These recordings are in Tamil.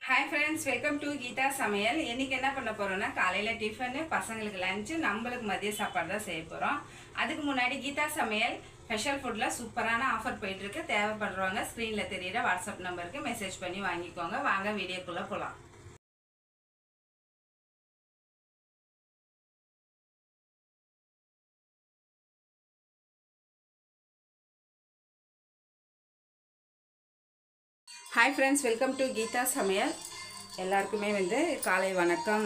Hi friends, welcome to Geeta சமையல். இன்னைக்கு என்ன பண்ண போறோம்னா காலையில டிஃபன், பசங்களுக்கு லஞ்ச், நம்மளுக்கு மதிய சாப்பாடு தான் செய்ய போறோம். அதுக்கு முன்னாடி கீதா சமையல் ஸ்பெஷல் ஃபுட்ல சூப்பரான ஆஃபர் போயிட்டு இருக்கு. தேவைப்படுறவங்க ஸ்கிரீன்ல தெரியுற வாட்ஸ்அப் நம்பருக்கு மெசேஜ் பண்ணி வாங்கிக்கோங்க. வாங்க வீடியோக்குள்ள போலாம். Hi friends, welcome to Geetha Samayal. எல்லாருக்குமே காலை வணக்கம்.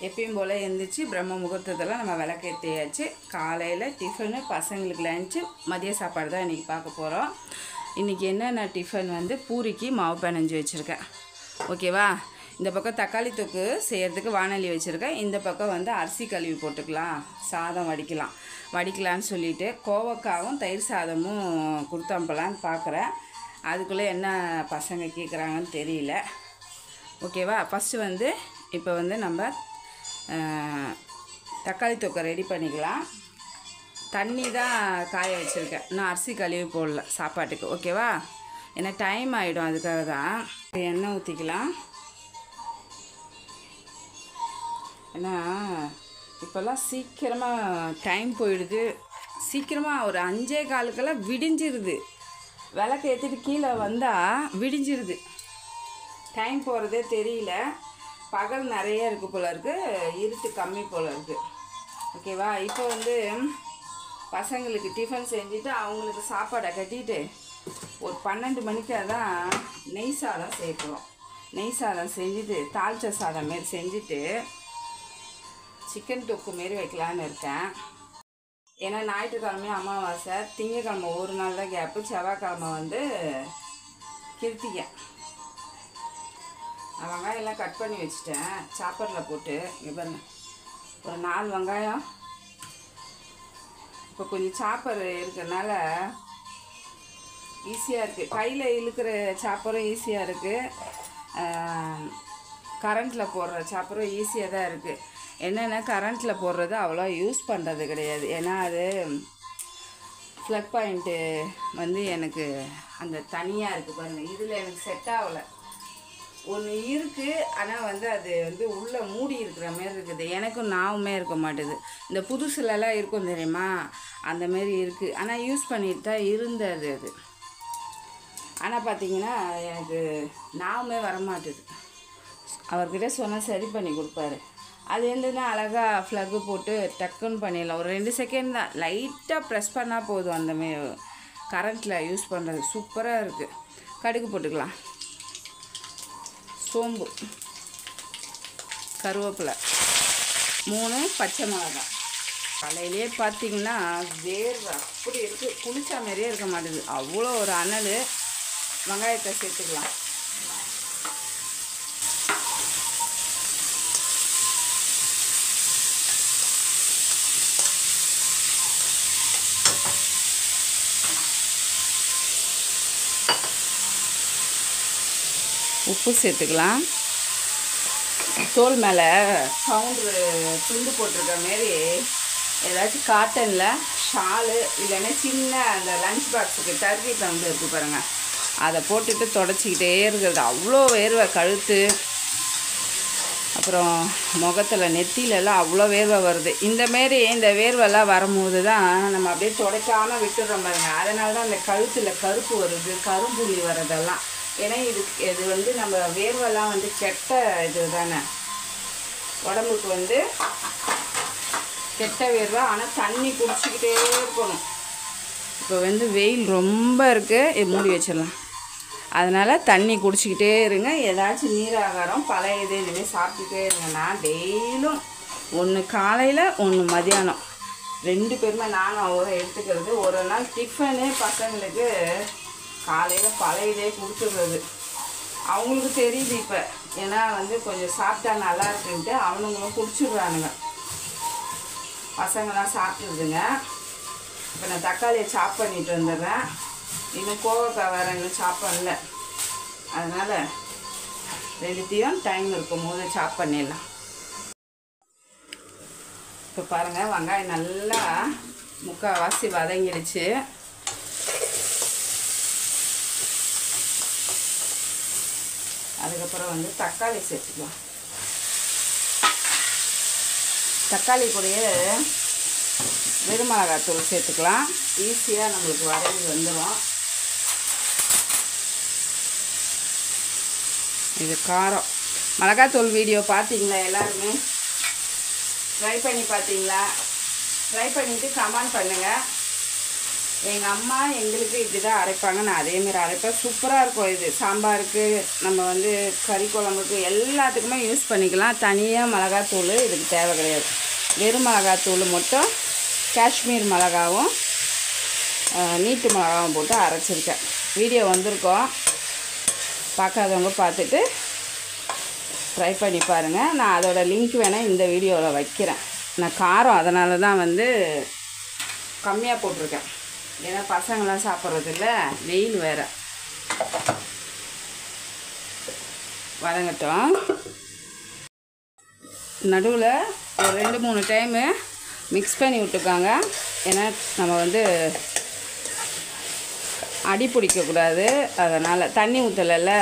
எப்பயும் போல் எழுந்திரிச்சு பிரம்ம முகூர்த்தத்தில் நம்ம விளக்கேற்றியாச்சு. காலையில் டிஃபனு, பசங்களுக்கு லஞ்சு, மதிய சாப்பாடு தான் இன்றைக்கி பார்க்க போகிறோம். இன்றைக்கி என்னென்ன டிஃபன் பூரிக்கு மாவு பிணைஞ்சு வச்சுருக்கேன். ஓகேவா? இந்த பக்கம் தக்காளி தொக்கு செய்கிறதுக்கு வானொலி வச்சுருக்கேன். இந்த பக்கம் அரிசி கழுவி போட்டுக்கலாம், சாதம் வடிக்கலான்னு சொல்லிவிட்டு கோவக்காவும் தயிர் சாதமும் கொடுத்தம்பலான்னு பார்க்குறேன். அதுக்குள்ளே என்ன பசங்க கேட்குறாங்கன்னு தெரியல. ஓகேவா? ஃபஸ்ட்டு இப்போ நம்ம தக்காளி தொக்கை ரெடி பண்ணிக்கலாம். தண்ணி தான் காய வச்சுருக்கேன், நான் அரிசி கழுவி போடல சாப்பாட்டுக்கு. ஓகேவா? ஏன்னா டைம் ஆகிடும், அதுக்காக தான். எண்ணெய் ஊற்றிக்கலாம். ஏன்னா இப்போல்லாம் சீக்கிரமாக டைம் போயிடுது. சீக்கிரமாக ஒரு 5:15 விடிஞ்சிருது. விளக்கு ஏற்றிட்டு கீழே வந்தால் விடிஞ்சிருது. டைம் போகிறதே தெரியல. பகல் நிறைய இருக்குது போல இருக்குது, இருட்டு கம்மி போல் இருக்குது. ஓகேவா? இப்போ பசங்களுக்கு டிஃபன் செஞ்சுட்டு அவங்களுக்கு சாப்பாடை கட்டிட்டு ஒரு 12 மணிக்காக தான் நெய் சாதம் சேர்க்குறோம். நெய் சாதம் செஞ்சுட்டு தாளிச்ச சாதம் மாரி செஞ்சுட்டு சிக்கன் தொக்கு மாரி வைக்கலான்னு இருக்கேன். ஏன்னா ஞாயிற்றுக்கிழமையும் அமாவாசை, திங்கக்கிழமை ஒரு நாள் தான் கேப்பு, செவ்வாய்க்கிழமை கிருத்திகை. நான் வெங்காயம் எல்லாம் கட் பண்ணி வச்சுட்டேன் சாப்பரில் போட்டு. இங்கே பாருங்க, ஒரு 4 வெங்காயம். இப்போ கொஞ்சம் சாப்பர் இருக்கிறதுனால ஈஸியாக இருக்குது. கையில் இழுக்கிற சாப்பரும் ஈஸியாக இருக்குது, கரண்ட்டில் போடுற சாப்பரும் ஈஸியாக தான் இருக்குது. என்னென்னா கரண்ட்டில் போடுறது அவ்வளோ யூஸ் பண்ணுறது கிடையாது. ஏன்னா அது ப்ளக் பாயிண்ட்டு எனக்கு அந்த தனியாக இருக்குது பாருங்கள். இதில் எனக்கு செட் ஆகலை. ஒன்று இருக்குது, ஆனால் அது உள்ளே மூடி இருக்கிற மாரி இருக்குது. எனக்கும் நாவுமே இருக்க மாட்டுது. இந்த புதுசுலலாம் இருக்கும் தெரியுமா, அந்த மாரி இருக்குது. ஆனால் யூஸ் பண்ணிட்டு தான் இருந்தது அது. ஆனால் பார்த்திங்கன்னா எனக்கு நாவுமே வரமாட்டுது. அவர்கிட்ட சொன்னால் சரி பண்ணி கொடுப்பாரு. அது அழகாக ஃப்ளக்கு போட்டு டக்குன்னு பண்ணிடலாம். ஒரு 2 செகண்ட் தான், லைட்டாக ப்ரெஸ் பண்ணால் போதும். அந்தமாரி கரண்ட்டில் யூஸ் பண்ணுறது சூப்பராக இருக்குது. கடுகு போட்டுக்கலாம், சோம்பு, கருவேப்பிலை, 3 பச்சை மிளகாய். காலையிலே பார்த்திங்கன்னா வேர்வை அப்படி இருக்குது, குளிச்சா மாதிரியே இருக்க மாட்டேது, அவ்வளோ ஒரு அனல். வெங்காயத்தை சேர்த்துக்கலாம். உப்பு சேர்த்துக்கலாம். தோல் மேலே பவுண்டரு துண்டு போட்டிருக்க மாரி ஏதாச்சும் காட்டனில் ஷாலு இல்லைன்னா சின்ன அந்த லஞ்ச் பாக்ஸுக்கு டர்க்கி பவுண்டு இருக்குது பாருங்கள், அதை போட்டுட்டு தொடச்சிக்கிட்டே இருக்கிறது. அவ்வளோ வேர்வை, கழுத்து அப்புறம் முகத்தில் நெத்திலெல்லாம் அவ்வளோ வேர்வை வருது. இந்தமாரி இந்த வேர்வெல்லாம் வரும்போது தான் நம்ம அப்படியே துடைக்காமல் விட்டுடுறோம் பாருங்கள். அதனால தான் அந்த கழுத்தில் கருப்பு வருது, கரும்புள்ளி வர்றதெல்லாம். ஏன்னா இது நம்ம வேர்வெல்லாம் கெட்ட இது தானே, உடம்புக்கு கெட்ட வேர்வை. ஆனால் தண்ணி குடிச்சிக்கிட்டே இருக்கணும். இப்போ வெயில் ரொம்ப இருக்குது, மூடி வச்சிடலாம். அதனால் தண்ணி குடிச்சிக்கிட்டே இருங்க. ஏதாச்சும் நீராகாரம் பழைய இது இனிமேல் சாப்பிட்டுட்டே இருங்க. நான் டெய்லியும் ஒன்று காலையில் ஒன்று மதியானம் 2 பேருமே நானும் அவரை எடுத்துக்கிறது. ஒரு நாள் டிஃபனு பசங்களுக்கு காலையில் பழையதே கொடுத்துடுறது. அவங்களுக்கு தெரியுது இப்போ, ஏன்னா கொஞ்சம் சாப்பிட்டா நல்லா இருக்குன்ட்டு அவனுங்களும் குடிச்சிடுறானுங்க. பசங்களாம் சாப்பிட்டுருதுங்க. இப்போ நான் தக்காளியை சாப் பண்ணிட்டு வந்துடுறேன். இன்னும் கோவக்காய் வேறு இன்னும் சாப் பண்ணல, அதனால் 2த்தையும் டைம் இருக்கும் போது சாப் பண்ணிடலாம். இப்போ பாருங்கள், வெங்காயம் நல்லா முக்கால்வாசி வதங்கிடுச்சு. அதுக்கு அதுக்கப்புறம் வந்து தக்காளி சேர்த்துக்கலாம். தக்காளி கூடயே வெறும் மிளகாத்தூள் சேர்த்துக்கலாம். ஈஸியாக நம்மளுக்கு வதங்கி வந்துடும். இது காரம். மிளகாத்தூள் வீடியோ பார்த்தீங்களா எல்லாருமே? ட்ரை பண்ணி பார்த்தீங்களா? ட்ரை பண்ணிவிட்டு கமெண்ட் பண்ணுங்கள். எங்கள் அம்மா எங்களுக்கு இப்படி தான் அரைப்பாங்க. நான் அதேமாரி அரைப்பேன். சூப்பராக இருக்கும். இது சாம்பாருக்கு, நம்ம வந்து கறி குழம்புக்கு எல்லாத்துக்குமே யூஸ் பண்ணிக்கலாம். தனியாக மிளகாத்தூள் இதுக்கு தேவை கிடையாது. வெறும் மிளகாத்தூள் மட்டும் காஷ்மீர் மிளகாவும் நீட்டு மிளகாவும் போட்டு அரைச்சிருக்கேன். வீடியோ வந்திருக்கோம். பார்க்காதவங்க பார்த்துட்டு ட்ரை பண்ணி பாருங்கள். நான் அதோட லிங்க் வேணால் இந்த வீடியோவில் வைக்கிறேன். நான் காரம் அதனால தான் வந்து கம்மியாக போட்டிருக்கேன். ஏன்னா பசங்களாம் சாப்பிட்றதில்ல, வெயில் வேறு. வதங்கட்டும். நடுவில் ஒரு 2-3 டைமு மிக்ஸ் பண்ணி விட்டுக்காங்க. ஏன்னா நம்ம வந்து அடி பிடிக்கக்கூடாது. அதனால் தண்ணி ஊற்றலைல்ல.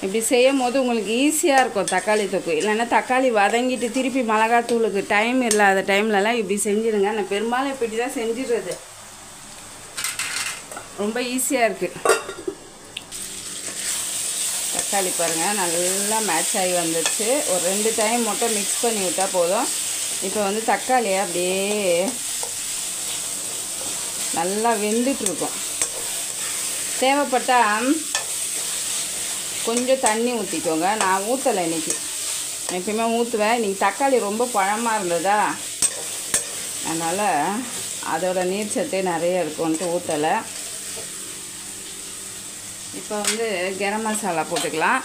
இப்படி செய்யும் போது உங்களுக்கு ஈஸியாக இருக்கும் தக்காளி தொக்கு. இல்லைன்னா தக்காளி வதங்கிட்டு திருப்பி மிளகாத்தூளுக்கு டைம் இல்லாத டைம்லலாம் இப்படி செஞ்சுருங்க. நான் பெரும்பாலும் இப்படி தான் செஞ்சிடுறது. ரொம்ப ஈஸியாக இருக்குது. தக்காளி பாருங்கள் நல்லா மேட்ச் ஆகி வந்துடுச்சு. ஒரு 2 டைம் மட்டும் மிக்ஸ் பண்ணி விட்டால் போதும். இப்போ வந்து தக்காளியை அப்படியே நல்லா வெந்துட்டுருக்கும். தேவைப்பட்டால் கொஞ்சம் தண்ணி ஊற்றிக்கோங்க. நான் ஊற்றலை இன்றைக்கி. எப்பயுமே ஊற்றுவேன். இன்றைக்கி தக்காளி ரொம்ப பழமாக இருந்ததா, அதனால் அதோட நீர் சத்து நிறைய இருக்கும்ன்ட்டு ஊற்றலை. இப்போ வந்து கரம் மசாலா போட்டுக்கலாம்.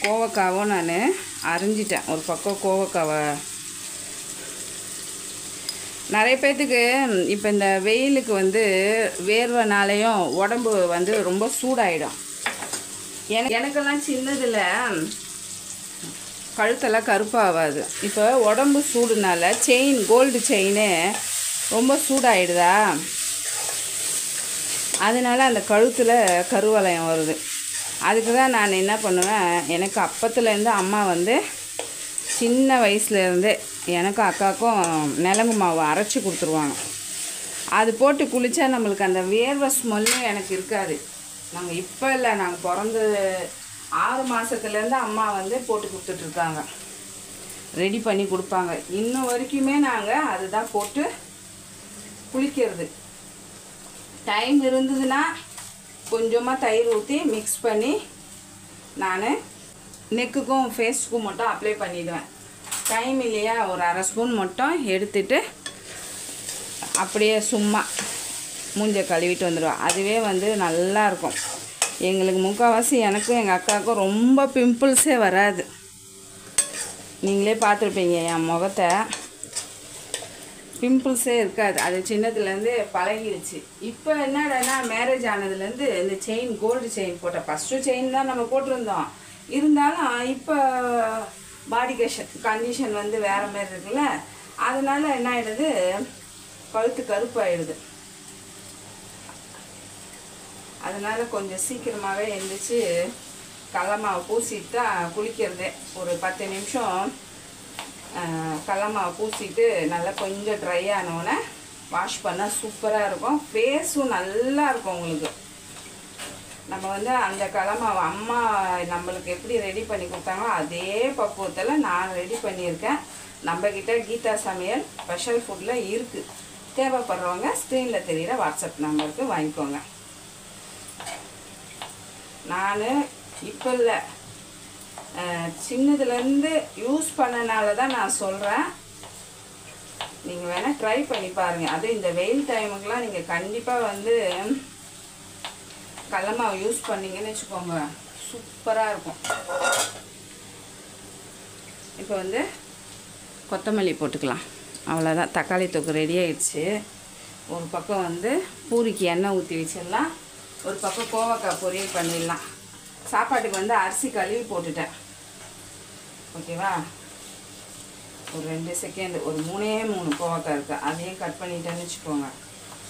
கோவக்காவும் நான் அரிஞ்சிட்டேன். ஒரு பக்கம் கோவக்காவை. நிறைய பேர்த்துக்கு இப்போ இந்த வெயிலுக்கு வந்து வேர்வைனாலேயும் உடம்பு வந்து ரொம்ப சூடாயிடும். எனக்கெல்லாம் சின்னதில் கழுத்தெல்லாம் கருப்பாகாது. இப்போ உடம்பு சூடுனால கோல்டு செயின் ரொம்ப சூடாயிடுதா, அதனால் அந்த கழுத்தில் கருவளையம் வருது. அதுக்கு தான் நான் என்ன பண்ணுவேன், எனக்கு அப்பத்துலேருந்து அம்மா வந்து சின்ன வயசுலேருந்தே எனக்கும் அக்காவுக்கும் மிளகு மாவு அரைச்சி கொடுத்துருவாங்க. அது போட்டு குளித்தா நம்மளுக்கு அந்த வேர்வை ஸ்மெல்லும் எனக்கு இருக்காது. நாங்கள் இப்போ இல்லை, நாங்கள் பிறந்த 6 மாதத்துலேருந்து அம்மா வந்து போட்டு கொடுத்துட்ருக்காங்க, ரெடி பண்ணி கொடுப்பாங்க. இன்னும் வரைக்குமே நாங்கள் அதுதான் போட்டு குளிக்கிறது. டைம் இருந்ததுன்னா கொஞ்சமாக தயிர் ஊற்றி மிக்ஸ் பண்ணி நான் நெக்குக்கும் ஃபேஸுக்கும் மட்டும் அப்ளை பண்ணிவிடுவேன். டைம் இல்லையா, ஒரு 1/2 ஸ்பூன் மட்டும் எடுத்துட்டு அப்படியே சும்மா மூஞ்சை கழுவிட்டு வந்துடுவேன். அதுவே வந்து நல்லாயிருக்கும். எங்களுக்கு முக்கால்வாசி எனக்கும் எங்கள் அக்காவுக்கும் ரொம்ப பிம்பிள்ஸே வராது. நீங்களே பார்த்துருப்பீங்க என் முகத்தை, பிம்பிள்ஸே இருக்காது. அது சின்னதுலேருந்து பழகிடுச்சு. இப்போ என்னடனா மேரேஜ் ஆனதுலேருந்து இந்த செயின், கோல்டு செயின் போட்ட ஃபஸ்ட்டு செயின் தான் நம்ம போட்டிருந்தோம். இருந்தாலும் இப்போ பாடி கண்டிஷன் வந்து வேறு மாதிரி இருக்குல்ல, அதனால் என்ன ஆகிடுது, கழுத்து கருப்பாயிடுது. அதனால் கொஞ்சம் சீக்கிரமாகவே எழுந்திரிச்சு கடல மாவு பூசிட்டு தான் குளிக்கிறதே. ஒரு 10 நிமிஷம் கடல மாவு பூசிட்டு நல்லா கொஞ்சம் ட்ரை ஆனோடனே வாஷ் பண்ணால் சூப்பராக இருக்கும். ஃபேஸும் நல்லா இருக்கும் உங்களுக்கு. நம்ம வந்து அந்த கடல மாவு அம்மா நம்மளுக்கு எப்படி ரெடி பண்ணி கொடுத்தாங்களோ அதே பக்குவத்தில் நான் ரெடி பண்ணியிருக்கேன். நம்மக்கிட்ட கீதா சமையல் ஸ்பெஷல் ஃபுட்டில் இருக்குது. தேவைப்படுறவங்க ஸ்க்ரீனில் தெரிகிற வாட்ஸ்அப் நம்பருக்கு வாங்கிக்கோங்க. நான் இப்போ இல்லை, சின்னதுலேருந்து யூஸ் பண்ணனால தான் நான் சொல்கிறேன். நீங்கள் வேணால் ட்ரை பண்ணி பாருங்கள். அதுவும் இந்த வெயில் டைமுக்கெலாம் நீங்கள் கண்டிப்பாக வந்து கடல மாவு யூஸ் பண்ணிங்கன்னு வச்சுக்கோங்க, சூப்பராக இருக்கும். இப்போ வந்து கொத்தமல்லி போட்டுக்கலாம். அவ்வளோதான், தக்காளி தொக்கு ரெடி ஆயிடுச்சு. ஒரு பக்கம் வந்து பூரிக்கு எண்ணெய் ஊற்றி வச்சிடலாம், ஒரு பக்கம் கோவக்காய் பொரியல் பண்ணிடலாம். சாப்பாட்டுக்கு வந்து அரிசி கழுவி போட்டுட்டேன். ஓகேவா? ஒரு 2 செகண்ட், ஒரு 3 கோவக்காய் இருக்குது, அதையும் கட் பண்ணிட்டேன்னு வச்சுக்கோங்க.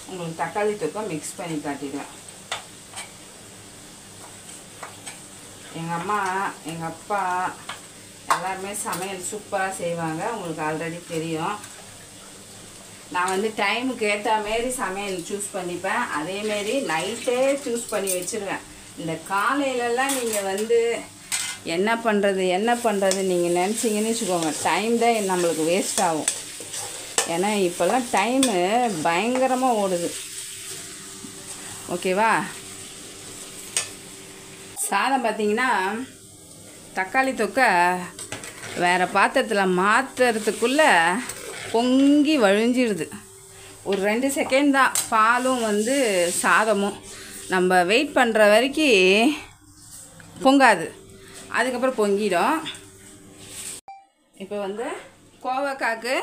உங்களுக்கு தக்காளி தொக்கை மிக்ஸ் பண்ணி காட்டிடுவேன். எங்கள் அம்மா எங்கள் அப்பா எல்லாருமே சமையல் சூப்பராக செய்வாங்க. உங்களுக்கு ஆல்ரெடி தெரியும். நான் வந்து டைமுக்கு ஏற்ற மாரி சமையல் சூஸ் பண்ணிப்பேன். அதேமாரி நைட்டே சூஸ் பண்ணி வச்சுருவேன். இந்த காலையிலலாம் நீங்கள் வந்து என்ன பண்ணுறது நீங்கள் நினச்சிங்கன்னு வச்சுக்கோங்க, டைம் தான் நம்மளுக்கு வேஸ்ட் ஆகும். ஏன்னா இப்போல்லாம் டைமு பயங்கரமாக ஓடுது. ஓகேவா? சாதம் பார்த்திங்கன்னா தக்காளி தொக்கை வேறு பாத்திரத்தில் மாற்றுறதுக்குள்ளே பொங்கி வழிஞ்சிடுது. ஒரு 2 செகண்ட் தான். பாலும் வந்து சாதமும் நம்ம வெயிட் பண்ணுற வரைக்கும் பொங்காது, அதுக்கப்புறம் பொங்கிடும். இப்போ வந்து கோவக்காய்க்கு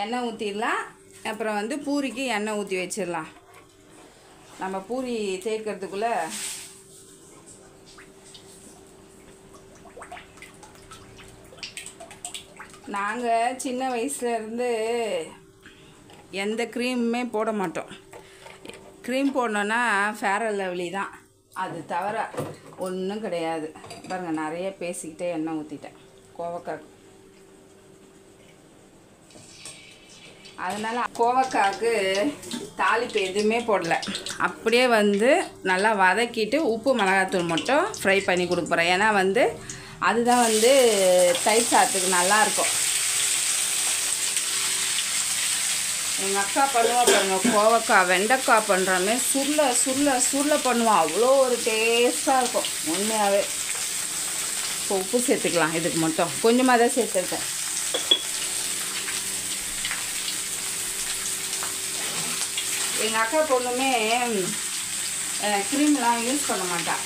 எண்ணெய் ஊற்றிடலாம். அப்புறம் வந்து பூரிக்கு எண்ணெய் ஊற்றி வச்சிடலாம். நம்ம பூரி தேய்க்கிறதுக்குள்ளே நாங்கள் சின்ன வயசுலேருந்து எந்த க்ரீமுமே போட மாட்டோம். க்ரீம் போடணுன்னா ஃபேர் அண்ட் லவ்லி தான், அது தவிர ஒன்றும் கிடையாது. பாருங்கள், நிறைய பேசிக்கிட்டே எண்ணெய் ஊற்றிட்டேன் கோவக்காய். அதனால் கோவக்காய்க்கு தாளிப்பு எதுவுமே போடலை. அப்படியே வந்து நல்லா வதக்கிட்டு உப்பு மிளகாத்தூள் மட்டும் ஃப்ரை பண்ணி கொடுக்க போகிறேன். ஏன்னா வந்து அதுதான் வந்து தயிர் சாதத்துக்கு நல்லாயிருக்கும். எங்கள் அக்கா பண்ணுவா பாருங்கள், கோவக்காய் வெண்டைக்காய் பண்ணுறோமே சுருளை பண்ணுவான். அவ்வளோ ஒரு டேஸ்ட்டாக இருக்கும் உண்மையாகவே. இப்போ உப்பு சேர்த்துக்கலாம். இதுக்கு மட்டும் கொஞ்சமாக தான் சேர்த்துருக்கேன். எங்கள் அக்கா பொண்ணுமே க்ரீம்லாம் யூஸ் பண்ண மாட்டாள்.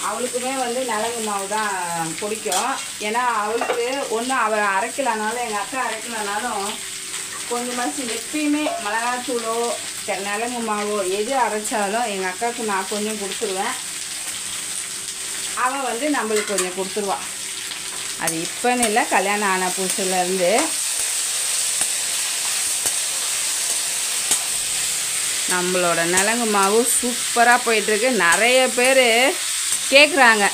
அவளுக்குமே வந்து நலங்கு மாவு தான் பிடிக்கும். ஏன்னா அவளுக்கு ஒன்று அவள் அரைக்கலனாலும் எங்கள் அக்கா அரைக்கலனாலும் கொஞ்சமாச்சு எப்பயுமே மிளகாத்தூளோ நலங்கு மாவோ எது அரைச்சாலும் எங்கள் அக்காவுக்கு நான் கொஞ்சம் கொடுத்துருவேன். அவள் வந்து நம்மளுக்கு கொஞ்சம் கொடுத்துருவாள். அது இப்போன்னு இல்லை, கல்யாணம் ஆன புதுசுலேருந்து. நம்மளோட நலங்கு மாவு சூப்பராக போயிட்டுருக்கு. நிறைய பேர் கேட்குறாங்க,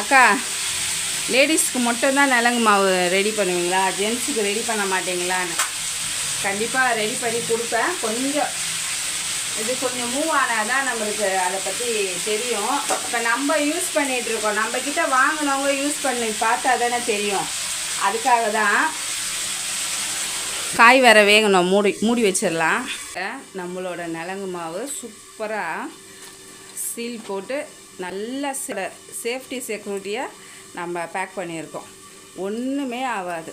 அக்கா லேடிஸ்க்கு மட்டும்தான் நலங்கு மாவு ரெடி பண்ணுவீங்களா, ஜென்ஸுக்கு ரெடி பண்ண மாட்டிங்களான்னு. கண்டிப்பாக ரெடி பண்ணி கொடுப்பேன். கொஞ்சம் மூவ் ஆனால் தான் நம்மளுக்கு அதை பற்றி தெரியும். இப்போ நம்ம யூஸ் பண்ணிகிட்ருக்கோம், நம்மக்கிட்ட வாங்கினவங்க யூஸ் பண்ணி பார்த்தா தானே தெரியும். அதுக்காக தான். காய் வேறு வேகணும், மூடி வச்சிடலாம். நம்மளோட நலங்கு மாவு சூப்பராக சீல் போட்டு நல்ல சேஃப்டி செக்யூரிட்டியாக நம்ம பேக் பண்ணியிருக்கோம். ஒன்றுமே ஆகாது.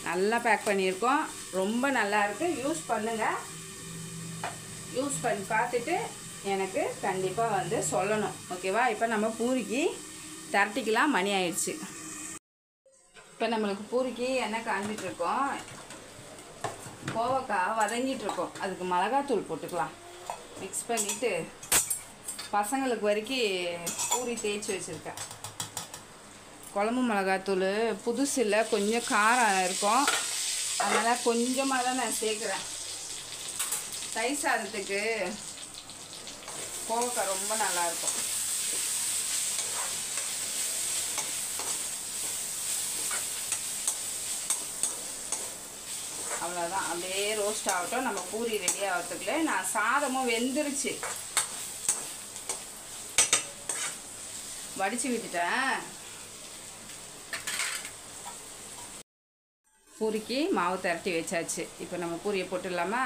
நல்லா பேக் பண்ணியிருக்கோம். ரொம்ப நல்லாயிருக்கு. யூஸ் பண்ணுங்கள். யூஸ் பண்ணி பார்த்துட்டு எனக்கு கண்டிப்பாக வந்து சொல்லணும். ஓகேவா? இப்போ நம்ம பூரிக்கு தரட்டிக்கலாம். மணி ஆயிடுச்சு. இப்போ நம்மளுக்கு பூரிக்கு எண்ணெய் காஞ்சிட்ருக்கோம். கோவக்காய் வதங்கிட்டுருக்கோம். அதுக்கு மிளகாத்தூள் போட்டுக்கலாம். மிக்ஸ் பண்ணிவிட்டு பசங்களுக்கு வரைக்கும் பூரி தேய்ச்சி வச்சுருக்கேன். குழம்பு மிளகாத்தூள் புதுசு இல்லை, கொஞ்சம் காரம் இருக்கும். அதனால் கொஞ்சமாக தான் நான் சேர்க்குறேன். தயிர் சாதத்துக்கு கோவக்காய் ரொம்ப நல்லாயிருக்கும். அவ்வளோதான். அப்படியே ரோஸ்ட் ஆகட்டும். நம்ம பூரி ரெடி ஆகிறதுக்குள்ளே நான் சாதமும் வெந்துருச்சு, வடித்து விட்டுட்டேன். பூரிக்கு மாவு திரட்டி வச்சாச்சு. இப்போ நம்ம பூரியை போட்டுடலாமா?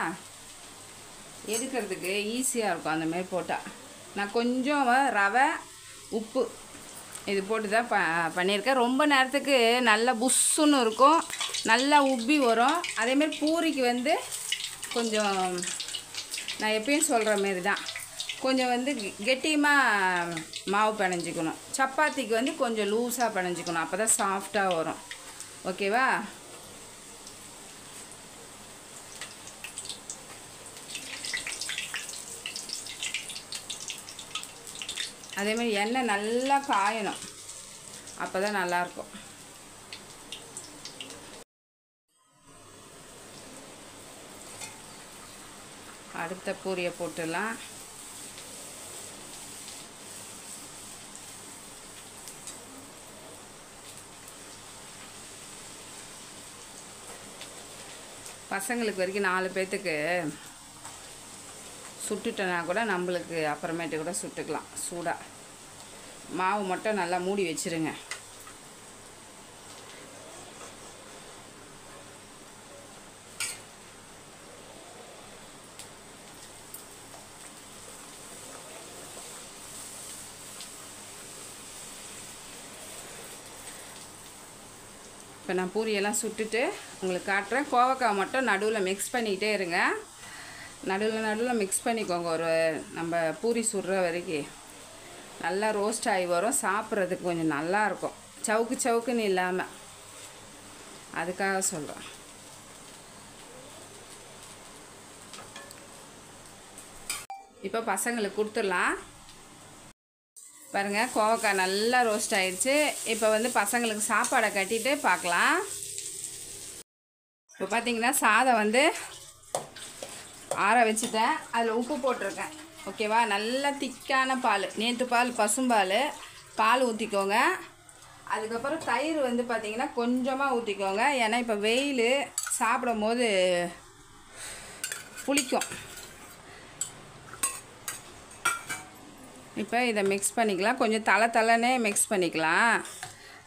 எடுக்கிறதுக்கு ஈஸியாக இருக்கும் அந்தமாரி போட்டால். நான் கொஞ்சம் ரவை உப்பு இது போட்டு தான் பண்ணியிருக்கேன். ரொம்ப நேரத்துக்கு நல்லா புஷ்ஷுன்னு இருக்கும், நல்லா உப்பி வரும். அதேமாரி பூரிக்கு வந்து கொஞ்சம் நான் எப்பயும் சொல்கிற மாரி தான், கொஞ்சம் வந்து கெட்டியமாக மாவு பிணைஞ்சிக்கணும். சப்பாத்திக்கு வந்து கொஞ்சம் லூஸாக பிணைஞ்சிக்கணும். அப்போ தான் சாஃப்டாக வரும். ஓகேவா? அதேமாதிரி எண்ணெய் நல்லா காயணும், அப்போ தான் நல்லாயிருக்கும். அடுத்த பூரியை போட்டுடலாம். பசங்களுக்கு வரைக்கும் 4 பேர்த்துக்கு சுட்டுட்டோன்னா கூட நம்மளுக்கு அப்புறமேட்டு கூட சுட்டுக்கலாம் சூடாக. மாவு மட்டும் நல்லா மூடி வச்சுருங்க. இப்போ நான் பூரியெல்லாம் சுட்டுட்டு உங்களுக்கு காட்டுறேன். கோவக்காய் மட்டும் நடுவில் மிக்ஸ் பண்ணிக்கிட்டே இருங்க. நடுவில் மிக்ஸ் பண்ணிக்கோங்க. ஒரு நம்ம பூரி சுடுற வரைக்கும் நல்லா ரோஸ்ட் ஆகி வரும். சாப்பிட்றதுக்கு கொஞ்சம் நல்லாயிருக்கும், சவுக்குன்னு இல்லாமல். அதுக்காக சொல்கிறேன். இப்போ பசங்களுக்கு கொடுத்துடலாம். பாருங்கள், கோவக்காய் நல்லா ரோஸ்ட் ஆகிடுச்சு. இப்போ வந்து பசங்களுக்கு சாப்பாடை கட்டிட்டு பார்க்கலாம். இப்போ பார்த்தீங்கன்னா சாதம் வந்து ஆற வச்சுட்டேன். அதில் உப்பு போட்டிருக்கேன். ஓகேவா? நல்லா திக்கான பால், நேற்று பால், பசும்பால். பால் ஊற்றிக்கோங்க. அதுக்கப்புறம் தயிர் வந்து பார்த்திங்கன்னா கொஞ்சமாக ஊற்றிக்கோங்க. ஏன்னா இப்போ வெயில், சாப்பிடும் போது புளிக்கும். இப்போ இதை மிக்ஸ் பண்ணிக்கலாம். கொஞ்சம் தலை மிக்ஸ் பண்ணிக்கலாம்.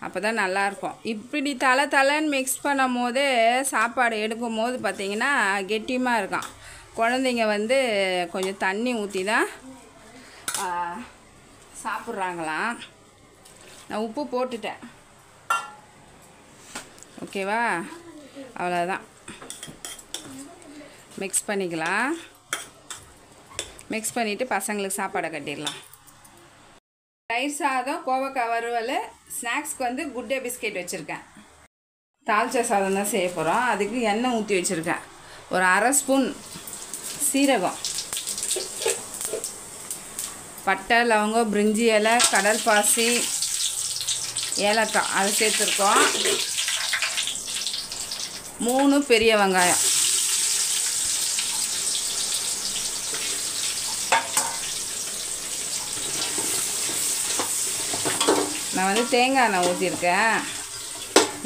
அப்போ தான் நல்லாயிருக்கும். இப்படி தலைன்னு மிக்ஸ் பண்ணும் போது சாப்பாடு எடுக்கும் போது பார்த்திங்கன்னா கெட்டியமாக இருக்கும். குழந்தைங்க வந்து கொஞ்சம் தண்ணி ஊற்றி தான் சாப்பிட்றாங்களாம். நான் உப்பு போட்டுட்டேன். ஓகேவா? அவ்வளோதான். மிக்ஸ் பண்ணிக்கலாம். மிக்ஸ் பண்ணிவிட்டு பசங்களுக்கு சாப்பாடை கட்டிடலாம். தயிர் சாதம், கோவக்காய் வறுவல், ஸ்நாக்ஸ்க்கு வந்து குட் டே பிஸ்கெட் வச்சுருக்கேன். தாளிச்ச சாதம் தான் செய்ய போகிறோம். அதுக்கு எண்ணெய் ஊற்றி வச்சுருக்கேன். ஒரு அரை ஸ்பூன் சீரகம், பட்டை, லவங்கம், பிரிஞ்சி இலை, கடல் பாசி, ஏலக்காய் அதை சேர்த்துருக்கோம். 3 பெரிய வெங்காயம். நான் வந்து தேங்காய் எண்ணெய் ஊற்றிருக்கேன்.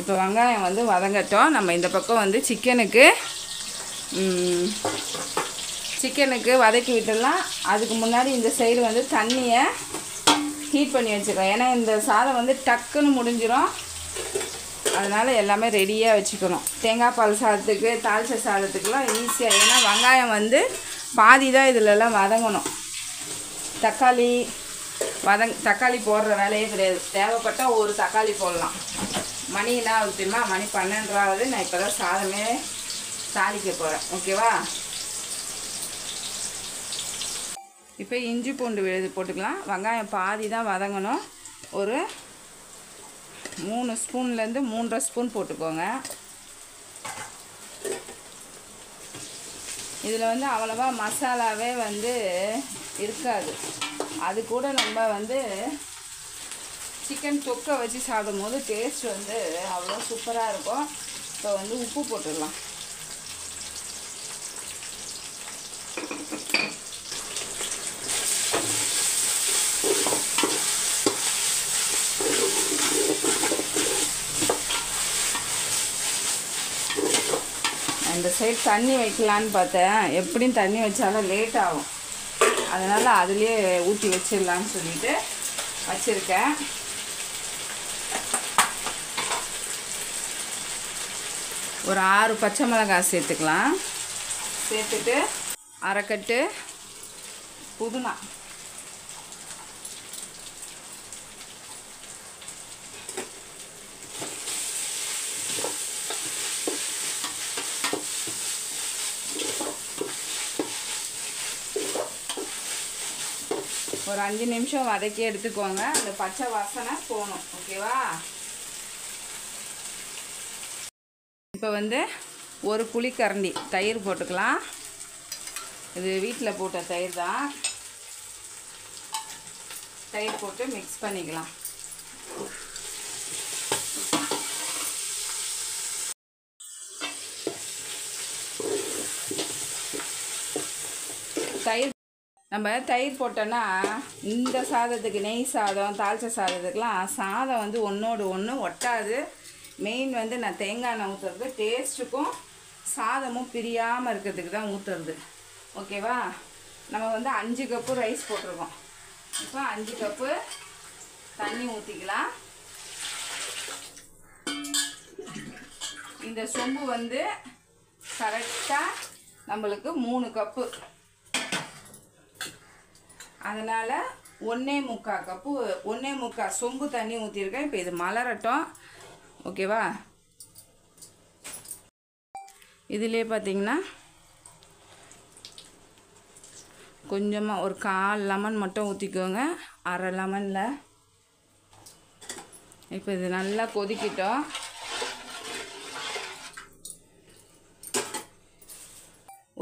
இப்போ வெங்காயம் வந்து வதங்கட்டும். நம்ம இந்த பக்கம் வந்து சிக்கனுக்கு வதக்கி விட்டுடலாம். அதுக்கு முன்னாடி இந்த சைடு வந்து தண்ணியை ஹீட் பண்ணி வச்சுக்கலாம். ஏன்னா இந்த சாதம் வந்து டக்குன்னு முடிஞ்சிடும். அதனால் எல்லாமே ரெடியாக வச்சுக்கணும். தேங்காய் பால் சாதத்துக்கு, தாளிச்ச சாதத்துக்கெலாம் ஈஸியாக. ஏன்னா வெங்காயம் வந்து பாதி தான் இதிலெல்லாம் வதங்கணும். தக்காளி போடுற வேலையே கிடையாது. தேவைப்பட்டால் ஒரு தக்காளி போடலாம். மணி என்ன ஆகுதுமா? மணி 12 நான் இப்போ தான் சாதமே தாளிக்க போகிறேன். ஓகேவா? இப்போ இஞ்சி பூண்டு விழுது போட்டுக்கலாம். வெங்காயம் பாதி தான் வதங்கணும். ஒரு 3 ஸ்பூன்லேருந்து 3.5 ஸ்பூன் போட்டுக்கோங்க. இதில் வந்து அவ்வளோவா மசாலாவே வந்து இருக்காது. அது கூட நம்ம வந்து சிக்கன் தொக்கை வச்சு சாப்பிடும் போது டேஸ்ட் வந்து அவ்வளோ சூப்பராக இருக்கும். இப்போ வந்து உப்பு போட்டுடலாம். இந்த சைடு தண்ணி வைக்கலான்னு பார்த்தேன். எப்படியும் தண்ணி வச்சாலும் லேட் ஆகும். அதனால் அதுலேயே ஊற்றி வச்சிடலான்னு சொல்லிட்டு வச்சுருக்கேன். ஒரு 6 பச்சை மிளகாய் சேர்த்துக்கலாம். சேர்த்துட்டு அரைக்கட்டு புதினா, ஒரு 5 நிமிஷம் வதக்கி எடுத்துக்கோங்க. அந்த பச்சை வாசனை போகணும். ஓகேவா? இப்போ வந்து ஒரு புளிக்கரண்டி தயிர் போட்டுக்கலாம். இது வீட்டில் போட்ட தயிர் தான். தயிர் போட்டு மிக்ஸ் பண்ணிக்கலாம். தயிர் போட்டோன்னா இந்த சாதத்துக்கு, நெய் சாதம், தாளிச்ச சாதத்துக்கெலாம் சாதம் வந்து ஒன்றோடு ஒன்று ஒட்டாது. மெயின் வந்து நான் தேங்காய் எண்ணெய் ஊற்றுறது டேஸ்ட்டுக்கும் சாதமும் பிரியாமல் இருக்கிறதுக்கு தான் ஊற்றுறது. ஓகேவா? நம்ம வந்து 5 கப்பு ரைஸ் போட்டிருக்கோம். இப்போ 5 கப்பு தண்ணி ஊற்றிக்கலாம். இந்த சொம்பு வந்து கரெக்டாக நம்மளுக்கு 3 கப்பு, அதனால் 1.25 கப்பு 1.25 சொம்பு தண்ணி ஊற்றிருக்கேன். இப்போ இது மலரட்டும். ஓகேவா? இதிலே பார்த்தீங்கன்னா கொஞ்சமாக ஒரு 1/4 லெமன் மட்டும் ஊற்றிக்கோங்க, அரை லெமனில். இப்போ இது நல்லா கொதிக்கிட்டோம்.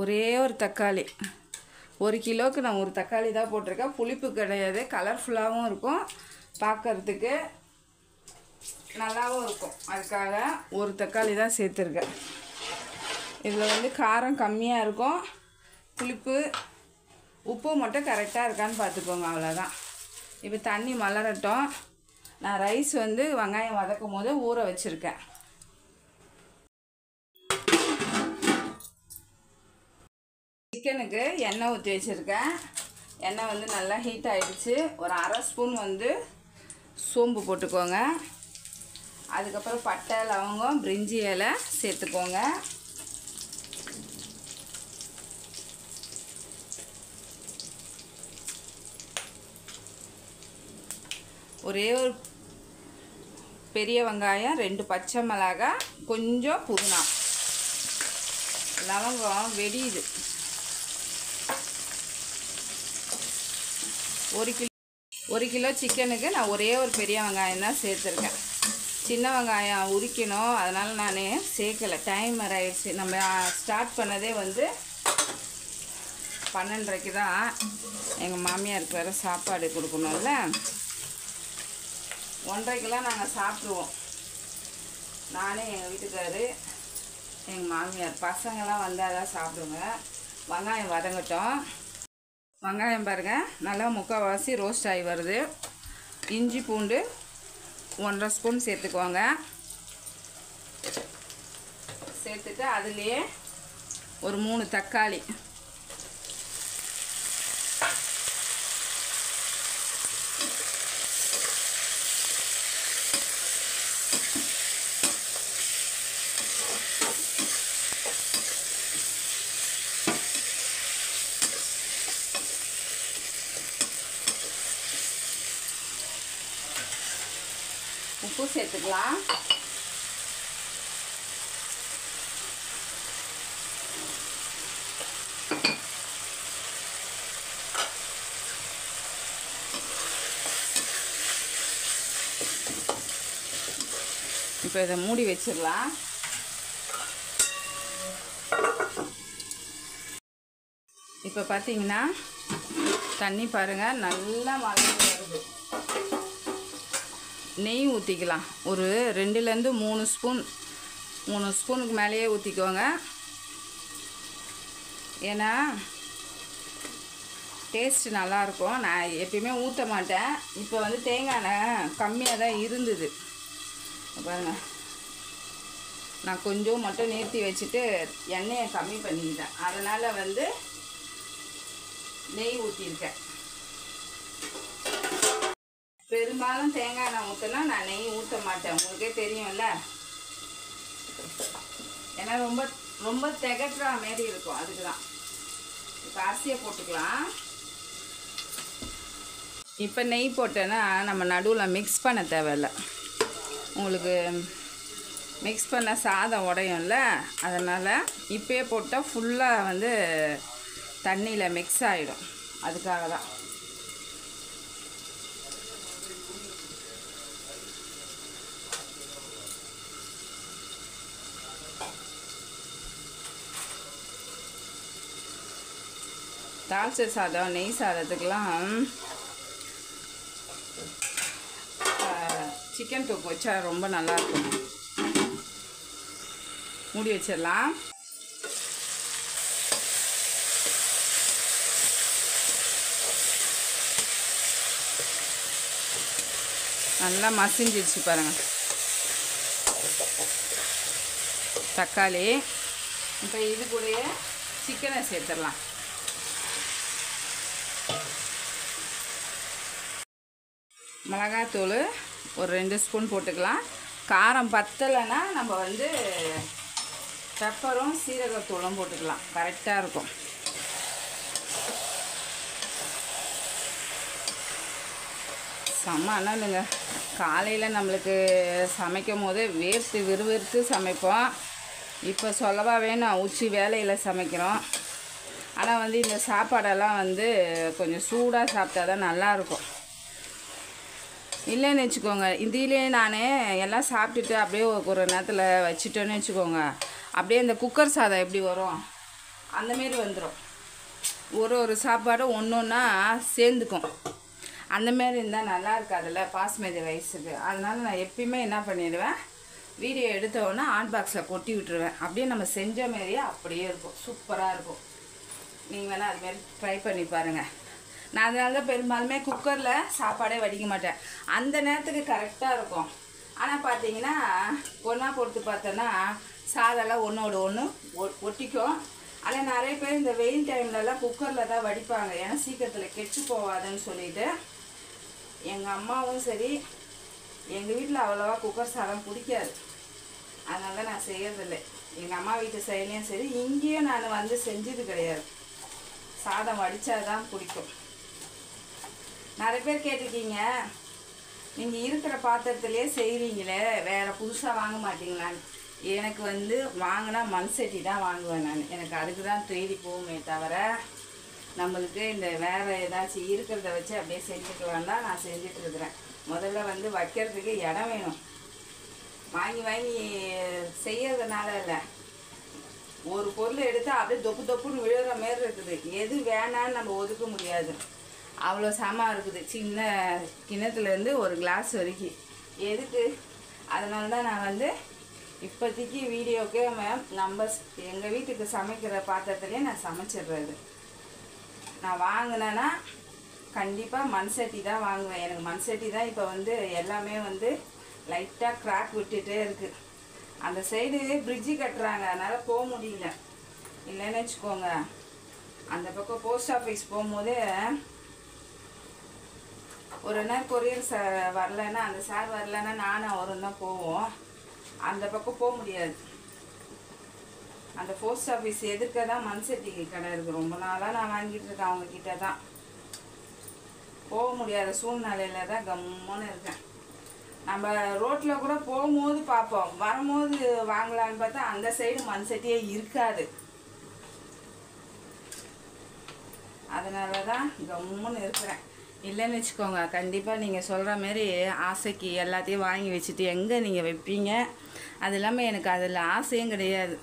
ஒரே ஒரு தக்காளி, 1 கிலோவுக்கு நான் ஒரு தக்காளி தான் போட்டிருக்கேன். புளிப்பு கிடையாது, கலர்ஃபுல்லாகவும் இருக்கும், பார்க்கறதுக்கு நல்லாவும் இருக்கும். அதுக்காக ஒரு தக்காளி தான் சேர்த்துருக்கேன். இதில் வந்து காரம் கம்மியாக இருக்கும், புளிப்பு உப்பு மட்டும் கரெக்டாக இருக்கான்னு பார்த்துக்கோங்க, அவ்வளோதான். இப்போ தண்ணி மலரட்டும். நான் ரைஸ் வந்து வெங்காயம் வதக்கும் போது ஊற வச்சுருக்கேன். சிக்கனுக்கு எண்ணெய் ஊற்றி வச்சுருக்கேன். எண்ணெய் வந்து நல்லா ஹீட் ஆகிடுச்சு. ஒரு அரை ஸ்பூன் வந்து சோம்பு போட்டுக்கோங்க. அதுக்கப்புறம் பட்டை, லவங்கம், பிரிஞ்சி இலை சேர்த்துக்கோங்க. ஒரே ஒரு பெரிய வெங்காயம், 2 பச்சை மிளகாய், கொஞ்சம் புதினா. லவங்கம் வெடியுது. 1 கிலோ சிக்கனுக்கு நான் ஒரே ஒரு பெரிய வெங்காயம் தான் சேர்த்துருக்கேன். சின்ன வெங்காயம் உரிக்கணும், அதனால் நான் சேர்க்கலை. டைமர் ஆயிடுச்சு. நம்ம ஸ்டார்ட் பண்ணதே வந்து 12:30க்கு தான். எங்கள் மாமியாருக்கு வேறு சாப்பாடு கொடுக்கணும்ல. 1:30க்கெல்லாம் நாங்கள் சாப்பிடுவோம். நானே, எங்கள் வீட்டுக்காரு, எங்கள் மாமியார், பசங்கள்லாம் வந்தால் தான் சாப்பிடுங்க. வெங்காயம் வதங்கட்டும். வெங்காயம் பாருங்கள் நல்லா முக்கால்வாசி ரோஸ்ட் ஆகி வருது. இஞ்சி பூண்டு 1.5 ஸ்பூன் சேர்த்துக்குவாங்க. சேர்த்துட்டு அதுலேயே ஒரு 3 தக்காளி, உப்பு சேர்த்துக்கலாம். இப்போ இதை மூடி வச்சிடலாம். இப்போ பார்த்தீங்கன்னா தண்ணி பாருங்கள் நல்லா மலர்ந்து வருது. நெய் ஊற்றிக்கலாம். ஒரு 2லேருந்து 3 ஸ்பூன், 3 ஸ்பூனுக்கு மேலேயே ஊற்றிக்கோங்க. ஏன்னா டேஸ்ட்டு நல்லாயிருக்கும். நான் எப்பயுமே ஊற்ற மாட்டேன். இப்போ வந்து தேங்காய் எண்ணெய் கம்மியாக தான் இருந்தது பாருங்கள். நான் கொஞ்சம் மட்டும் நிறுத்தி வச்சுட்டு எண்ணெயை கம்மி பண்ணிக்கிட்டேன். அதனால் வந்து நெய் ஊற்றிருக்கேன். பெரும்பாலும் தேங்காய் எண்ணெய் ஊற்றினா நான் நெய் ஊற்ற மாட்டேன், உங்களுக்கே தெரியும்ல. ஏன்னா ரொம்ப ரொம்ப திகட்டுற மாரி இருக்கும், அதுக்கு தான். இப்போ அரிசியை போட்டுக்கலாம். இப்போ நெய் போட்டேன்னா நம்ம நடுவில் மிக்ஸ் பண்ண தேவையில்லை. உங்களுக்கு மிக்ஸ் பண்ண சாதம் உடையும்ல, அதனால் இப்போயே போட்டால் ஃபுல்லாக வந்து தண்ணியில் மிக்ஸ் ஆகிடும். அதுக்காக தான். தால்ச்சை சாதம், நெய் சாதத்துக்கெலாம் சிக்கன் தொக்கு வச்சா ரொம்ப நல்லாயிருக்கும். மூடி வச்சிடலாம். நல்லா மசிஞ்சிடுச்சு பாருங்கள். தக்காளி இப்போ இது கூடயே சிக்கனை சேர்த்துடலாம். மிளகாத்தூள் ஒரு 2 ஸ்பூன் போட்டுக்கலாம். காரம் பத்தலைன்னா நம்ம வந்து பெப்பரும் சீரகத்தூளும் போட்டுக்கலாம், கரெக்டாக இருக்கும். செம்ம அண்ணனுங்க. காலையில் நம்மளுக்கு சமைக்கும் போது வேர்த்து விறுவிறுத்து சமைப்போம். இப்போ சொல்லவா வேணும், உச்சி வேலையில் சமைக்கிறோம். ஆனால் வந்து இந்த சாப்பாடெல்லாம் வந்து கொஞ்சம் சூடாக சாப்பிட்டா தான் நல்லாயிருக்கும். இல்லைன்னு வச்சுக்கோங்க, இதிலே நான் எல்லாம் சாப்பிட்டுட்டு அப்படியே ஒரு நேரத்தில் வச்சுட்டோன்னு வச்சுக்கோங்க, அப்படியே இந்த குக்கர் சாதம் எப்படி வரும் அந்தமாரி வந்துடும். ஒரு சாப்பாடும் ஒன்று ஒன்றா சேர்ந்துக்கும். அந்தமாரி இருந்தால் நல்லா இருக்காதுல்ல பாஸ்மதி ரைஸுக்கு. அதனால் நான் எப்பயுமே என்ன பண்ணிடுவேன், வீடியோ எடுத்தோன்னே ஹாட் பாக்ஸில் கொட்டி விட்டுருவேன். அப்படியே நம்ம செஞ்ச மாரியே அப்படியே இருக்கும், சூப்பராக இருக்கும். நீங்கள் வேணால் அதுமாரி ட்ரை பண்ணி பாருங்கள். நான் அதனால தான் பெரும்பாலுமே குக்கரில் சாப்பாடே வடிக்க மாட்டேன். அந்த நேரத்துக்கு கரெக்டாக இருக்கும். ஆனால் பார்த்தீங்கன்னா ஒன்றா போட்டு பார்த்தோன்னா சாதெல்லாம் ஒன்றோட ஒன்று ஒட்டிக்கும். ஆனால் நிறைய பேர் இந்த வெயில் டைம்லலாம் குக்கரில் தான் வடிப்பாங்க, ஏன்னா சீக்கிரத்தில் கெட்டு போகாதுன்னு சொல்லிட்டு. எங்கள் அம்மாவும் சரி, எங்கள் வீட்டில் அவ்வளோவா குக்கர் சாதம் பிடிக்காது, அதனால தான் நான் செய்யறதில்லை. எங்கள் அம்மா வீட்டு சைட்லேயும் சரி, இங்கேயும் நான் வந்து செஞ்சது கிடையாது. சாதம் வடித்தாதான் பிடிக்கும். நிறைய பேர் கேட்டிருக்கீங்க, நீங்கள் இருக்கிற பாத்திரத்துலேயே செய்கிறீங்களே, வேறு புதுசாக வாங்க மாட்டீங்களான்னு. எனக்கு வந்து வாங்கினா மண் சட்டி தான் வாங்குவேன் நான். எனக்கு அதுக்கு தான் தேடி போகுமே தவிர, நம்மளுக்கு இந்த வேறு ஏதாச்சும் இருக்கிறத வச்சு அப்படியே செஞ்சுக்கலாம் தான் நான் செஞ்சிட்ருக்குறேன். முதல்ல வந்து வைக்கிறதுக்கு இடம் வேணும். வாங்கி செய்யறதுனால இல்லை, ஒரு பொருள் எடுத்து அப்படியே தொப்புன்னு விழுகிற மாரி இருக்குது. எது வேணான்னு நம்ம ஒதுக்க முடியாது, அவ்வளோ சாமான் இருக்குது. சின்ன கிணத்துலேருந்து ஒரு கிளாஸ் வரைக்கும் எதுக்கு. அதனால தான் நான் வந்து இப்போதைக்கு வீடியோக்கே நம்ம எங்கள் வீட்டுக்கு சமைக்கிற பாத்திரத்துலேயே நான் சமைச்சிடுறது. நான் வாங்கினேன்னா கண்டிப்பாக மண் சட்டி தான் வாங்குவேன். எனக்கு மண் சட்டி தான் இப்போ வந்து எல்லாமே வந்து லைட்டாக கிராக் விட்டுட்டே இருக்குது. அந்த சைடு பிரிட்ஜு கட்டுறாங்க, அதனால் போக முடியல. இல்லைன்னு வச்சுக்கோங்க, அந்த பக்கம் போஸ்ட் ஆஃபீஸ் போகும்போதே ஒரு நேரம் கொரியர் வரலைன்னா, அந்த சார் வரலைன்னா நானும் அவரும் தான் போவோம். அந்த பக்கம் போக முடியாது. அந்த போஸ்ட் ஆஃபீஸ் எதிர்க்க தான் மண் சட்டி கடை இருக்குது. ரொம்ப நாளாக நான் வாங்கிட்டு இருக்கேன் அவங்கக்கிட்ட தான். போக முடியாத சூழ்நிலையில் தான் கம்முன்னு இருக்கேன். நம்ம ரோட்டில் கூட போகும்போது பார்ப்போம், வரும்போது வாங்கலான்னு பார்த்தா அந்த சைடு மண் சட்டியே இருக்காது. அதனால தான் கம்முன்னு இருக்கிறேன். இல்லைன்னு வச்சுக்கோங்க, கண்டிப்பாக நீங்கள் சொல்கிற மாரி ஆசைக்கு எல்லாத்தையும் வாங்கி வச்சுட்டு எங்கே நீங்கள் வைப்பீங்க. அது இல்லாமல் எனக்கு அதில் ஆசையும் கிடையாது.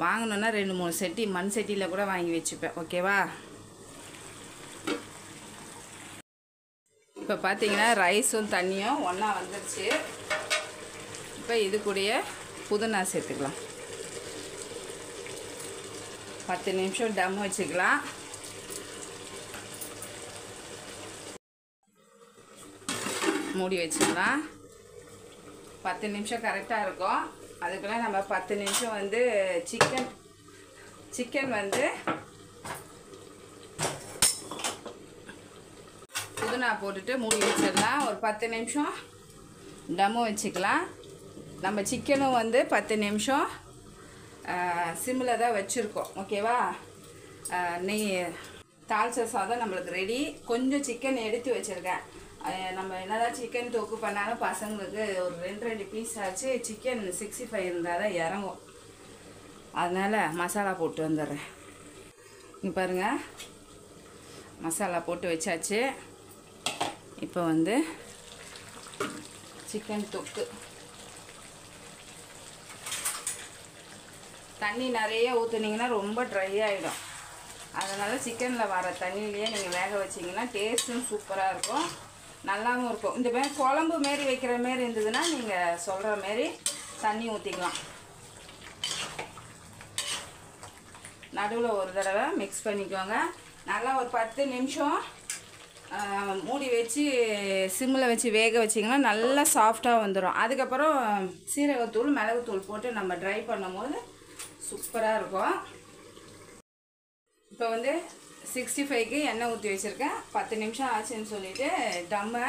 வாங்கணுன்னா 2-3 சட்டி மண் சட்டியில் கூட வாங்கி வச்சுப்பேன். ஓகேவா? இப்போ பார்த்தீங்கன்னா ரைஸும் தண்ணியும் ஒன்றா வந்துருச்சு. இப்போ இது கூடயே புதினா சேர்த்துக்கலாம். 10 நிமிஷம் டம் வச்சுக்கலாம். மூடி வச்சுக்கலாம். 10 நிமிஷம் கரெக்டாக இருக்கும். அதுக்குள்ளே நம்ம 10 நிமிஷம் வந்து சிக்கன் வந்து புதினா போட்டுட்டு மூடி வச்சிடலாம். ஒரு 10 நிமிஷம் டம்மு வச்சுக்கலாம். நம்ம சிக்கனும் வந்து 10 நிமிஷம் சிம்மில் தான் வச்சுருக்கோம். ஓகேவா? நெய் தால்ச்சா சாதம் நம்மளுக்கு ரெடி. கொஞ்சம் சிக்கன் எடுத்து வச்சுருக்கேன். நம்ம என்னதான் சிக்கன் தொக்கு பண்ணாலும் பசங்களுக்கு ஒரு 2 பீஸ் ஆச்சு. சிக்கன் 65 இருந்தால் தான் இறங்கும். அதனால் மசாலா போட்டு வந்துடுறேன். இங்கே பாருங்கள், மசாலா போட்டு வச்சாச்சு. இப்போ வந்து சிக்கன் தொக்கு தண்ணி நிறைய ஊற்றுனீங்கன்னா ரொம்ப ட்ரை ஆகிடும். அதனால் சிக்கனில் வர தண்ணியிலேயே நீங்கள் வேக வச்சிங்கன்னா டேஸ்ட்டும் சூப்பராக இருக்கும், நல்லாவும் இருக்கும். இந்த மாதிரி குழம்பு மாரி வைக்கிற மாரி இருந்ததுன்னா நீங்கள் சொல்கிற மாரி தண்ணி ஊற்றிக்கலாம். நடுவில் ஒரு தடவை மிக்ஸ் பண்ணிக்கோங்க. நல்லா ஒரு 10 நிமிஷம் மூடி வச்சு சிம்மில் வச்சு வேக வச்சிங்கன்னா நல்லா சாஃப்டாக வந்துடும். அதுக்கப்புறம் சீரகத்தூள் மிளகுத்தூள் போட்டு நம்ம ட்ரை பண்ணும்போது சூப்பராக இருக்கும். இப்போ வந்து 65க்கு எண்ணெய் ஊற்றி வச்சுருக்கேன். 10 நிமிஷம் ஆச்சுன்னு சொல்லிவிட்டு டம்மை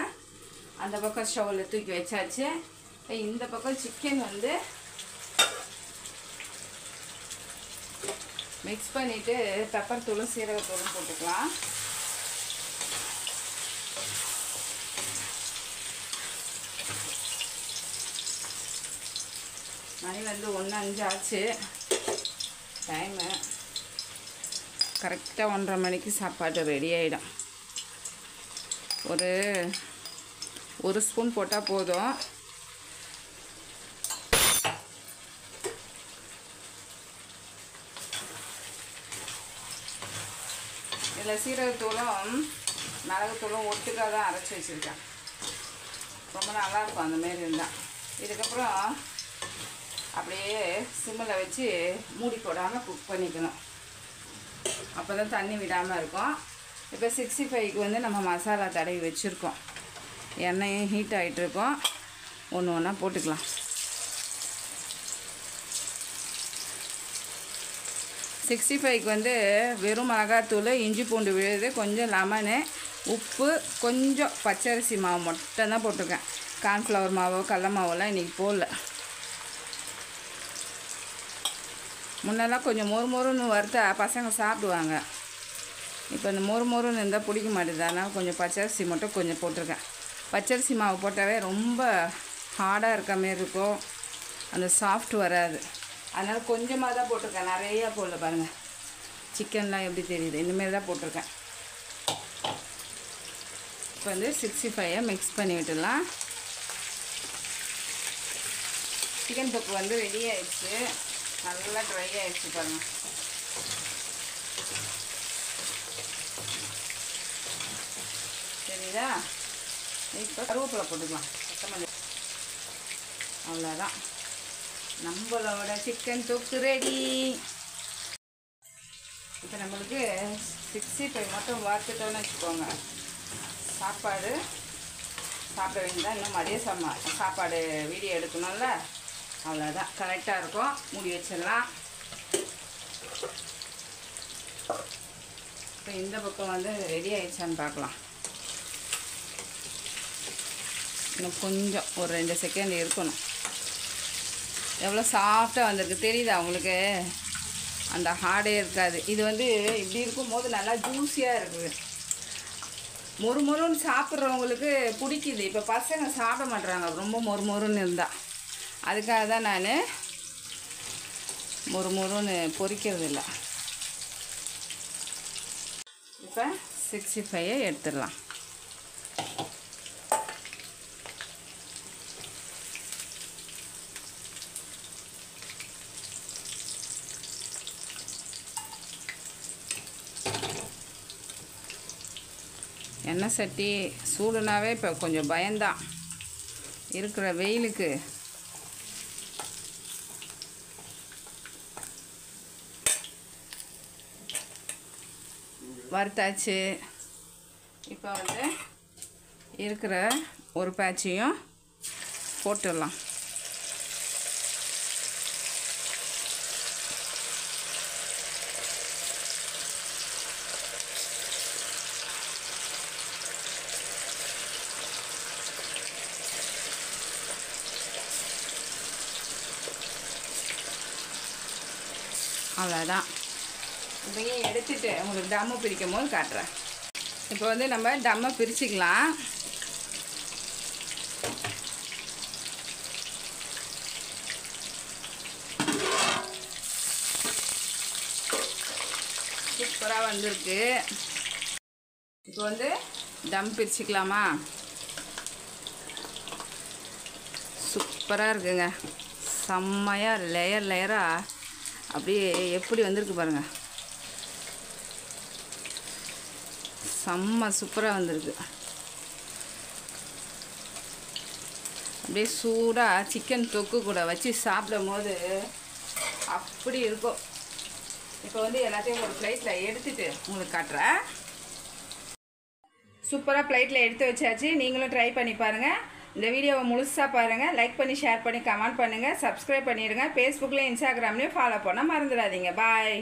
அந்த பக்கம் ஸ்டவ்வில் தூக்கி வச்சாச்சு. இந்த பக்கம் சிக்கன் வந்து மிக்ஸ் பண்ணிவிட்டு பெப்பர் தூளும் சீரகத்தூளும் போட்டுக்கலாம். மணி வந்து 1:05 ஆச்சு. டைமு கரெக்டாக 1:30 மணிக்கு சாப்பாடு ரெடி ஆகிடும். ஒரு ஸ்பூன் போட்டால் போதும். இதில் சீரகத்தூளும் மிளகுத்தூளும் ஒட்டுக்காக தான் அரைச்சி வச்சுருக்கேன். ரொம்ப நல்லாயிருக்கும் அந்தமாரி இருந்தால். இதுக்கப்புறம் அப்படியே சிம்மில் வச்சு மூடி போடாமல் குக் பண்ணிக்கணும். அப்போ தான் தண்ணி விடாமல் இருக்கும். இப்போ 65க்கு வந்து நம்ம மசாலா தடவி வச்சுருக்கோம். எண்ணெயும் ஹீட் ஆகிட்டுருக்கோம். ஒன்று ஒன்றா போட்டுக்கலாம். 65க்கு வந்து வெறும் மிளகாத்தூள், இஞ்சி பூண்டு விழுது, கொஞ்சம் லெமனு, உப்பு, கொஞ்சம் பச்சரிசி மாவு மட்டும் தான் போட்டிருக்கேன். கார்ன்ஃப்ளவர் மாவோ கடல மாவோலாம் இன்றைக்கி போடல. முன்னெல்லாம் கொஞ்சம் மொறுன்னு வறுத்தா பசங்க சாப்பிடுவாங்க. இப்போ இந்த மொறுன்னு இருந்தால் பிடிக்க மாட்டேது. அதனால் கொஞ்சம் பச்சரிசி மட்டும் கொஞ்சம் போட்டிருக்கேன். பச்சரிசி மாவு போட்டாவே ரொம்ப ஹார்டாக இருக்க மாரி இருக்கும். அந்த சாஃப்ட் வராது. அதனால் கொஞ்சமாக தான் போட்டிருக்கேன். நிறையா போடல பாருங்கள். சிக்கன்லாம் எப்படி தெரியுது, இந்தமாரி தான் போட்டிருக்கேன். இப்போ வந்து 65ஐ மிக்ஸ் பண்ணி விட்டுடலாம். சிக்கன் தொக்கு வந்து ரெடி ஆகிடுச்சு. நல்லா ட்ரை ஆகிடுச்சு பாருங்கள். சரிதா? இப்போ கருவேப்பிலை போட்டுக்கலாம். அவ்வளோதான், நம்மளோட சிக்கன் தொக்கு ரெடி. இப்போ நம்மளுக்கு 65 மட்டும் வறுத்துட்டோன்னு வச்சுக்கோங்க. சாப்பாடு சாப்பிட வேண்டியதான். இன்னும் மதிய சாப்பாடு வீடியோ எடுக்கணும்ல. அவ்வளோதான், கரெக்டாக இருக்கும். மூடி வச்சிடலாம். இப்போ இந்த பக்கம் வந்து ரெடி ஆகிடுச்சான்னு பார்க்கலாம். இன்னும் கொஞ்சம் ஒரு 2 செகண்ட் இருக்கணும். எவ்வளோ சாஃப்டாக வந்திருக்கு தெரியுதா உங்களுக்கு? அந்த ஹார்டே இருக்காது. இது வந்து இப்படி இருக்கும்போது நல்லா ஜூஸியாக இருக்குது. மொறுன்னு சாப்பிட்றவங்களுக்கு பிடிக்குது. இப்போ பசங்க சாப்பிட மாட்டுறாங்க ரொம்ப மொறுன்னு இருந்தால். அதுக்காக தான் நான் மொறுன்னு பொரிக்கிறது இல்லை. இப்போ 65ஐ எடுத்துடலாம். எண்ணெய் சட்டி சூடுனாவே இப்போ கொஞ்சம் பயந்தான் இருக்கிற வெயிலுக்கு. வறுத்தாச்சு. இப்போ வந்து இருக்கிற ஒரு பேட்சையும் போட்டுடலாம். அவ்வளோதான். இதையே எடுத்துகிட்டு உங்களுக்கு டம்மை பிரிக்கும் போது காட்டுறேன். இப்போ வந்து நம்ம டம்மை பிரிச்சுக்கலாம். சூப்பராக வந்திருக்கு. இப்போ வந்து டம் பிரிச்சுக்கலாமா? சூப்பராக இருக்குங்க. செம்மையாக லேயராக அப்படியே எப்படி வந்திருக்கு பாருங்கள். செம்ம சூப்பராக வந்திருக்கு. அப்படியே சூடாக சிக்கன் தொக்கு கூட வச்சு சாப்பிடும் போது அப்படி இருக்கும். இப்போ வந்து எல்லாத்தையும் ஒரு பிளேட்டில் எடுத்துகிட்டு உங்களுக்கு காட்டுறேன். சூப்பராக பிளேட்டில் எடுத்து வச்சாச்சு. நீங்களும் ட்ரை பண்ணி பாருங்கள். இந்த வீடியோவை முழுசாக பாருங்கள், லைக் பண்ணி ஷேர் பண்ணி கமெண்ட் பண்ணுங்கள், சப்ஸ்கிரைப் பண்ணிடுங்க. ஃபேஸ்புக்கில் இன்ஸ்டாகிராம்லேயும் ஃபாலோ பண்ண மறந்துடாதீங்க. பாய்.